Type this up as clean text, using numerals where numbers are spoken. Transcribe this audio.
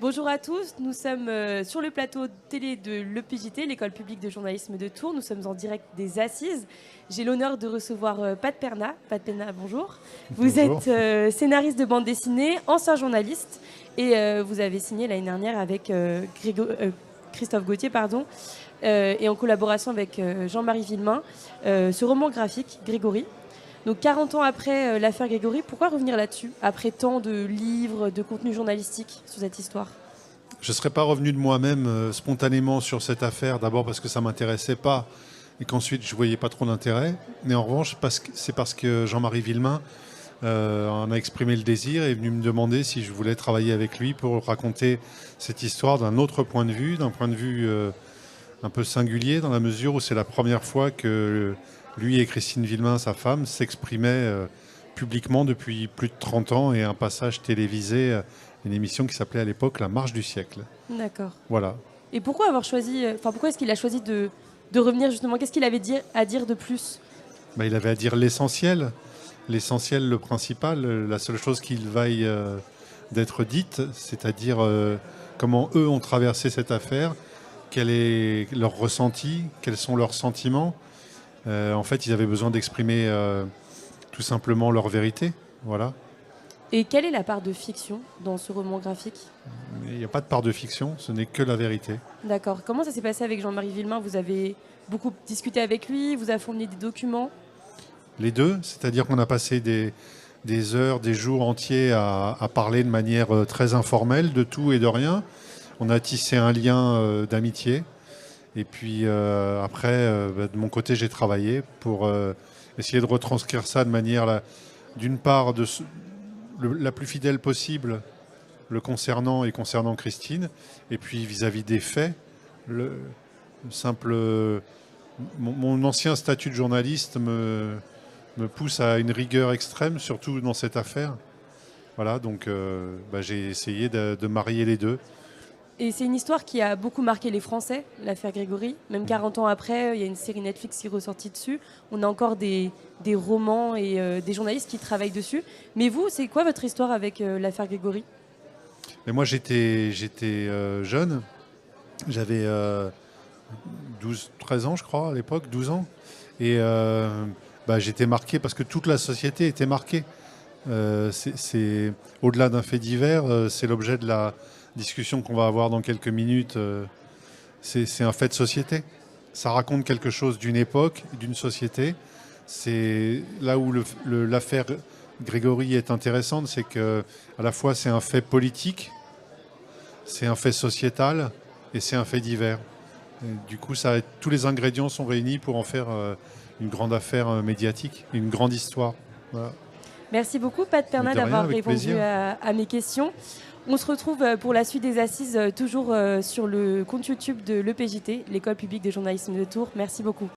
Bonjour à tous, nous sommes sur le plateau télé de l'EPJT, l'École publique de journalisme de Tours. Nous sommes en direct des Assises. J'ai l'honneur de recevoir Pat Perna. Pat Perna, bonjour. Vous Bonjour. êtes scénariste de bande dessinée, ancien journaliste, et vous avez signé l'année dernière avec Christophe Gauthier, et en collaboration avec Jean-Marie Villemain, ce roman graphique, Grégory. Donc 40 ans après l'affaire Grégory, pourquoi revenir là-dessus, après tant de livres, de contenu journalistique sur cette histoire? Je ne serais pas revenu de moi-même spontanément sur cette affaire, d'abord parce que ça ne m'intéressait pas et qu'ensuite je ne voyais pas trop d'intérêt. Mais en revanche, c'est parce que Jean-Marie Villemain en a exprimé le désir et est venu me demander si je voulais travailler avec lui pour raconter cette histoire d'un autre point de vue, d'un point de vue un peu singulier, dans la mesure où c'est la première fois que lui et Christine Villemain, sa femme, s'exprimaient publiquement depuis plus de 30 ans et un passage télévisé, une émission qui s'appelait à l'époque La Marche du siècle. D'accord. Voilà. Et pourquoi avoir choisi, pourquoi est-ce qu'il a choisi de revenir justement? Qu'est-ce qu'il avait à dire de plus? Il avait à dire l'essentiel, le principal, la seule chose qu'il vaille d'être dite, c'est-à-dire comment eux ont traversé cette affaire, quel est leur ressenti, quels sont leurs sentiments. En fait, ils avaient besoin d'exprimer tout simplement leur vérité. Voilà. Et quelle est la part de fiction dans ce roman graphique? Il n'y a pas de part de fiction, ce n'est que la vérité. D'accord. Comment ça s'est passé avec Jean-Marie Villemain? Vous avez beaucoup discuté avec lui, vous avez fourni des documents? Les deux, c'est-à-dire qu'on a passé des heures, des jours entiers à parler de manière très informelle de tout et de rien. On a tissé un lien d'amitié. Et puis après, de mon côté, j'ai travaillé pour essayer de retranscrire ça de manière, d'une part, la plus fidèle possible le concernant et concernant Christine, et puis vis-à-vis des faits, le simple... Mon ancien statut de journaliste me pousse à une rigueur extrême, surtout dans cette affaire. Voilà, donc j'ai essayé de marier les deux. Et c'est une histoire qui a beaucoup marqué les Français, l'affaire Grégory. Même 40 ans après, il y a une série Netflix qui est ressortie dessus. On a encore des romans et des journalistes qui travaillent dessus. Mais vous, c'est quoi votre histoire avec l'affaire Grégory? Mais moi, j'étais jeune. J'avais 13 ans, je crois, à l'époque, 12 ans. Et j'étais marqué parce que toute la société était marquée. C'est au-delà d'un fait divers, c'est l'objet de la discussion qu'on va avoir dans quelques minutes. C'est un fait de société. Ça raconte quelque chose d'une époque, d'une société. C'est là où l'affaire Grégory est intéressante, c'est que à la fois c'est un fait politique, c'est un fait sociétal et c'est un fait divers. Et du coup, tous les ingrédients sont réunis pour en faire une grande affaire médiatique, une grande histoire. Voilà. Merci beaucoup, Pat Perna, d'avoir répondu à mes questions. On se retrouve pour la suite des Assises, toujours sur le compte YouTube de l'EPJT, l'École publique de journalisme de Tours. Merci beaucoup.